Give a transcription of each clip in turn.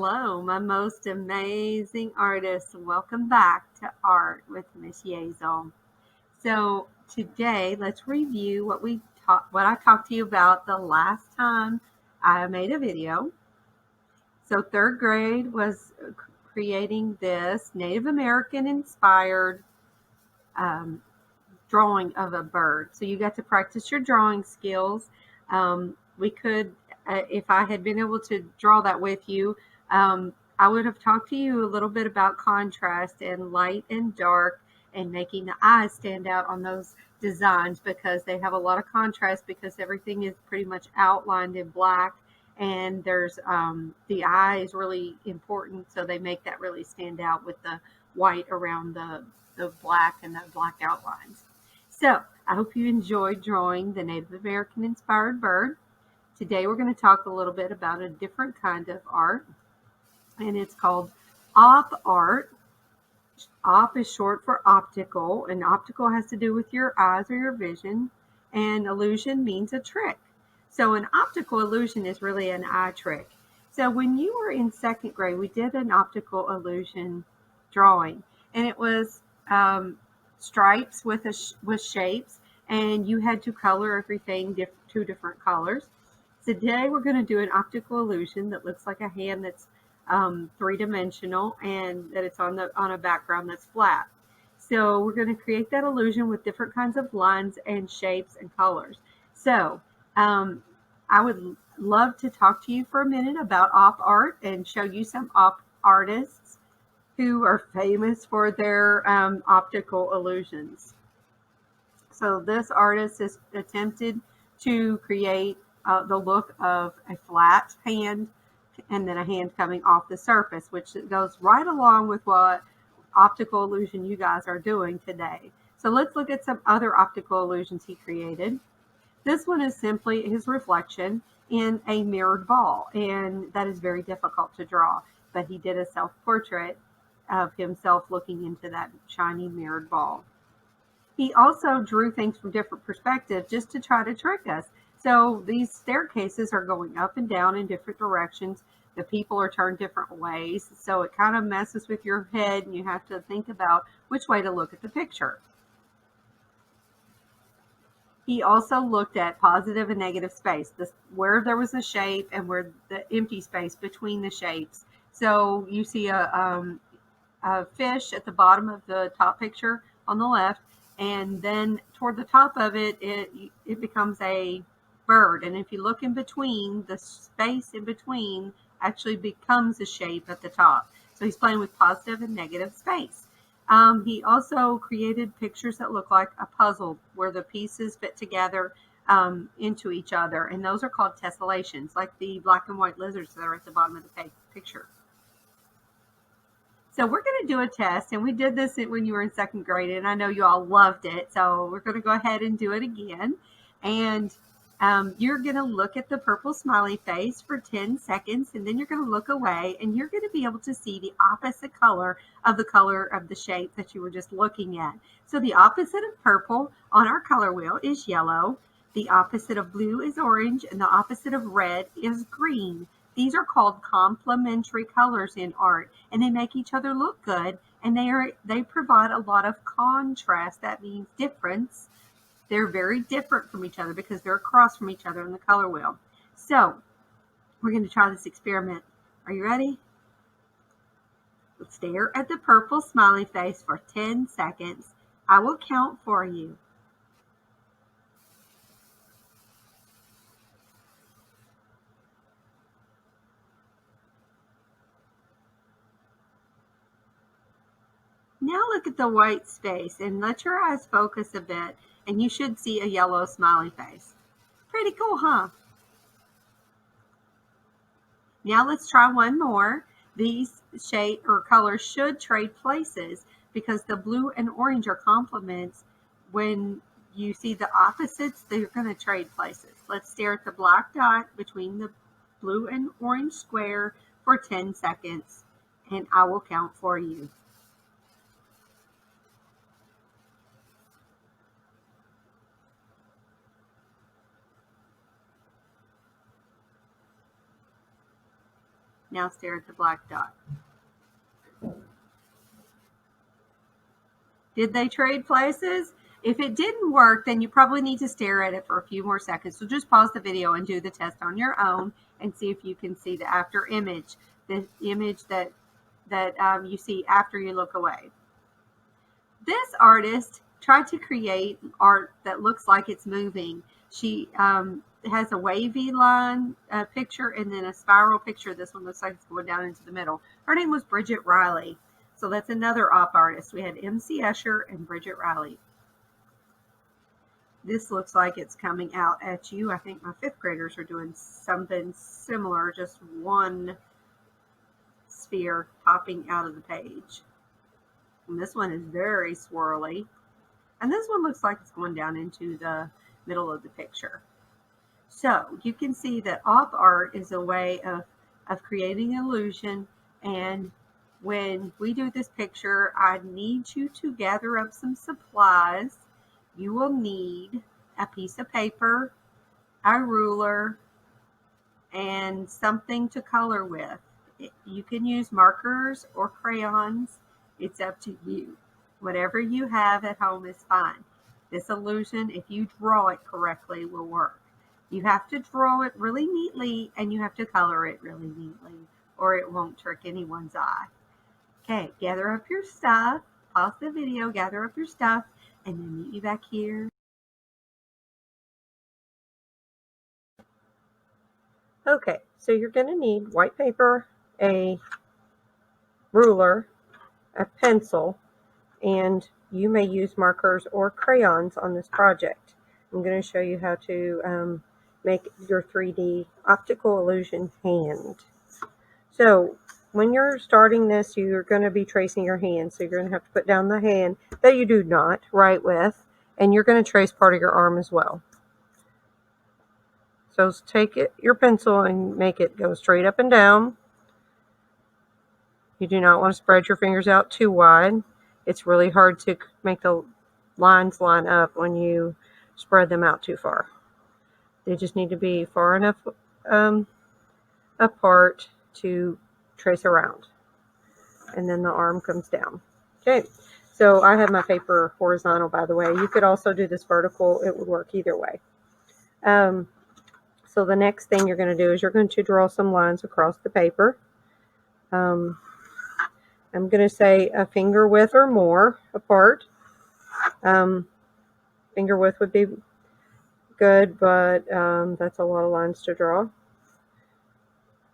Hello, my most amazing artists. Welcome back to Art with Miss Yazel. So today, let's review what I talked to you about the last time I made a video. So third grade was creating this Native American inspired um, drawing of a bird. So you got to practice your drawing skills. We could, if I had been able to draw that with you, I would have talked to you a little bit about contrast and light and dark and making the eyes stand out on those designs because they have a lot of contrast because everything is pretty much outlined in black and there's the eye is really important, so they make that really stand out with the white around the black and the black outlines. So I hope you enjoyed drawing the Native American inspired bird. Today we're going to talk a little bit about a different kind of art, and it's called op art. Op is short for optical, and optical has to do with your eyes or your vision, and illusion means a trick. So an optical illusion is really an eye trick. So when you were in second grade, we did an optical illusion drawing, and it was stripes with shapes, and you had to color everything two different colors. Today we're going to do an optical illusion that looks like a hand that's three-dimensional and that it's on a background that's flat. So we're going to create that illusion with different kinds of lines and shapes and colors. So I would love to talk to you for a minute about op art and show you some op artists who are famous for their optical illusions. So this artist has attempted to create the look of a flat hand and then a hand coming off the surface, which goes right along with what optical illusion you guys are doing today. So let's look at some other optical illusions he created. This one is simply his reflection in a mirrored ball, and that is very difficult to draw, but he did a self-portrait of himself looking into that shiny mirrored ball. He also drew things from different perspectives just to try to trick us. So these staircases are going up and down in different directions. The people are turned different ways. So it kind of messes with your head and you have to think about which way to look at the picture. He also looked at positive and negative space, where there was a shape and where the empty space between the shapes. So you see a fish at the bottom of the top picture on the left, and then toward the top of it, it becomes a bird. And if you look in between, the space in between actually becomes a shape at the top. So he's playing with positive and negative space. He also created pictures that look like a puzzle where the pieces fit together into each other. And those are called tessellations, like the black and white lizards that are at the bottom of the picture. So we're going to do a test, and we did this when you were in second grade, and I know you all loved it. So we're going to go ahead and do it again. And you're going to look at the purple smiley face for 10 seconds, and then you're going to look away, and you're going to be able to see the opposite color of the shape that you were just looking at. So the opposite of purple on our color wheel is yellow. The opposite of blue is orange, and the opposite of red is green. These are called complementary colors in art, and they make each other look good, and they provide a lot of contrast. That means difference. They're very different from each other because they're across from each other in the color wheel. So we're going to try this experiment. Are you ready? Stare at the purple smiley face for 10 seconds. I will count for you. Now look at the white space and let your eyes focus a bit, and you should see a yellow smiley face. Pretty cool, huh? Now let's try one more. These shape or colors should trade places because the blue and orange are complements. When you see the opposites, they're going to trade places. Let's stare at the black dot between the blue and orange square for 10 seconds, and I will count for you. Now stare at the black dot. Did they trade places? If it didn't work, then you probably need to stare at it for a few more seconds. So just pause the video and do the test on your own and see if you can see the after image, the image that you see after you look away. This artist tried to create art that looks like it's moving. She has a wavy line picture and then a spiral picture. This one looks like it's going down into the middle. Her name was Bridget Riley. So that's another op artist. We had MC Escher and Bridget Riley. This looks like it's coming out at you. I think my 5th graders are doing something similar, just one sphere popping out of the page. And this one is very swirly. And this one looks like it's going down into the middle of the picture. So you can see that op art is a way of creating illusion. And when we do this picture, I need you to gather up some supplies. You will need a piece of paper, a ruler, and something to color with. You can use markers or crayons. It's up to you. Whatever you have at home is fine. This illusion, if you draw it correctly, will work. You have to draw it really neatly and you have to color it really neatly or it won't trick anyone's eye. Okay, gather up your stuff, pause the video, gather up your stuff, and then meet you back here. Okay, so you're going to need white paper, a ruler, a pencil, and you may use markers or crayons on this project. I'm going to show you how to make your 3D optical illusion hand. So when you're starting this, you're going to be tracing your hand. So you're going to have to put down the hand that you do not write with, and you're going to trace part of your arm as well. So take your pencil and make it go straight up and down. You do not want to spread your fingers out too wide. It's really hard to make the lines line up when you spread them out too far. They just need to be far enough apart to trace around. And then the arm comes down. Okay, so I have my paper horizontal, by the way. You could also do this vertical. It would work either way. So the next thing you're going to do is you're going to draw some lines across the paper. I'm going to say a finger width or more apart. Finger width would be good, but that's a lot of lines to draw.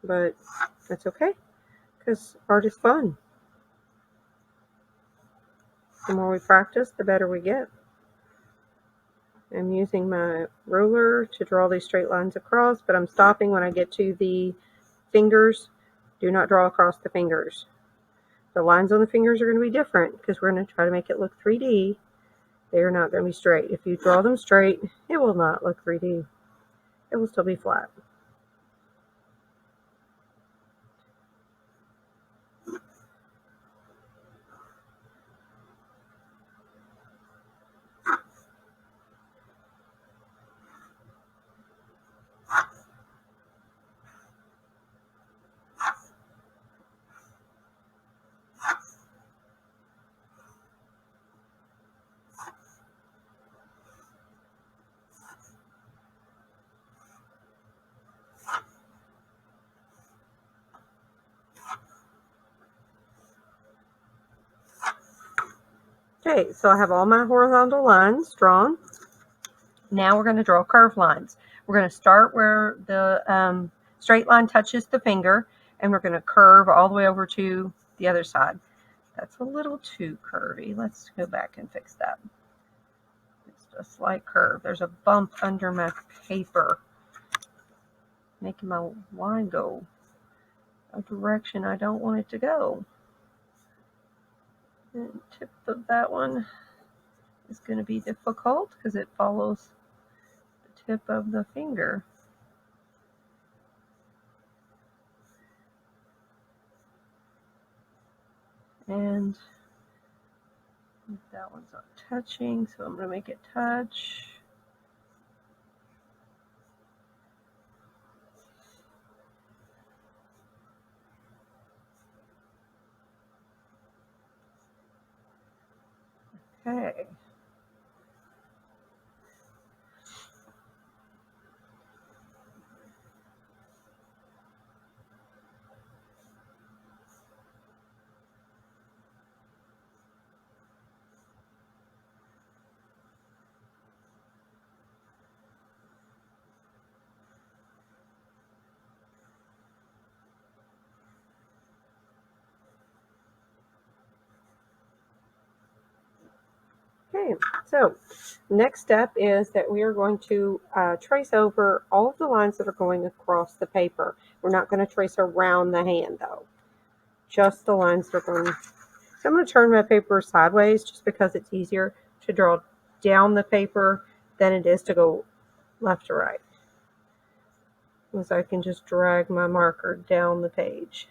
But that's okay, because art is fun. The more we practice, the better we get. I'm using my ruler to draw these straight lines across, but I'm stopping when I get to the fingers. Do not draw across the fingers. The lines on the fingers are going to be different because we're going to try to make it look 3D. They are not going to be straight. If you draw them straight, it will not look 3D. It will still be flat. Okay, so I have all my horizontal lines drawn. Now we're going to draw curved lines. We're going to start where the straight line touches the finger, and we're going to curve all the way over to the other side. That's a little too curvy. Let's go back and fix that. It's a slight curve. There's a bump under my paper, making my line go a direction I don't want it to go. And tip of that one is going to be difficult because it follows the tip of the finger. And that one's not touching, so I'm going to make it touch. Okay. Okay, so next step is that we are going to trace over all of the lines that are going across the paper. We're not going to trace around the hand though, just the lines that are going. So I'm going to turn my paper sideways just because it's easier to draw down the paper than it is to go left to right. So I can just drag my marker down the page.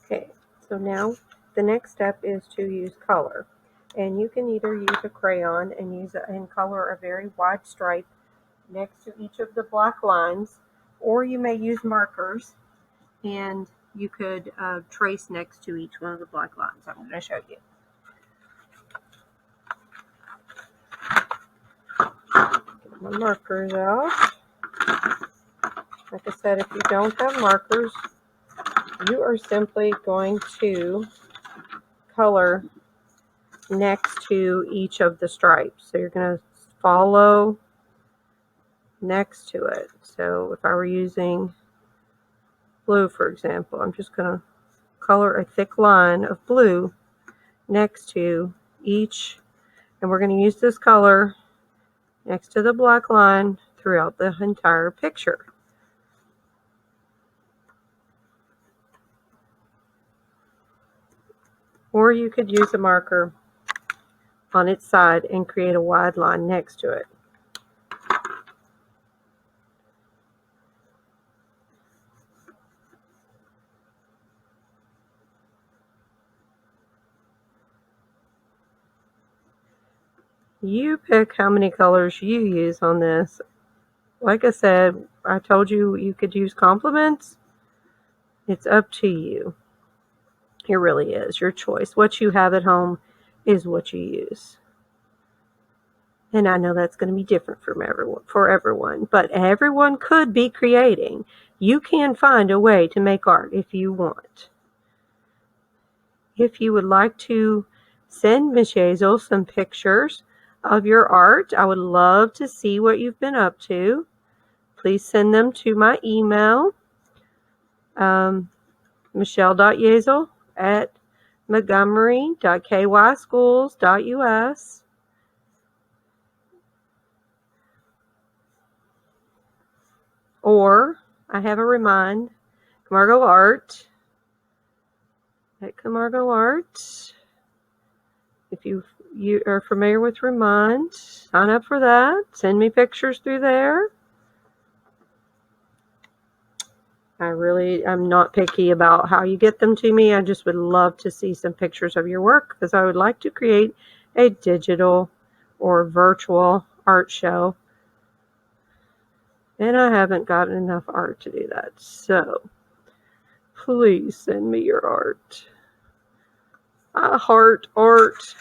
Okay, so now the next step is to use color. And you can either use a crayon and color a very wide stripe next to each of the black lines, or you may use markers and you could trace next to each one of the black lines. I'm going to show you. Get my markers out. Like I said, if you don't have markers, you are simply going to color next to each of the stripes. So you're going to follow next to it. So if I were using blue, for example, I'm just going to color a thick line of blue next to each, and we're going to use this color next to the black line throughout the entire picture. Or you could use a marker on its side and create a wide line next to it. You pick how many colors you use on this. Like I said, I told you you could use complements. It's up to you. It really is your choice. What you have at home is what you use. And I know that's going to be different for everyone, but everyone could be creating. You can find a way to make art if you want. If you would like to send Miss Hazel some pictures of your art, I would love to see what you've been up to. Please send them to my email, michelle.yazel@montgomery.kyschools.us. Or I have a Remind, Camargo Art at Camargo Art. If you are familiar with Remind, sign up for that. Send me pictures through there. I'm not picky about how you get them to me. I just would love to see some pictures of your work because I would like to create a digital or virtual art show. And I haven't gotten enough art to do that. So please send me your art. I heart art.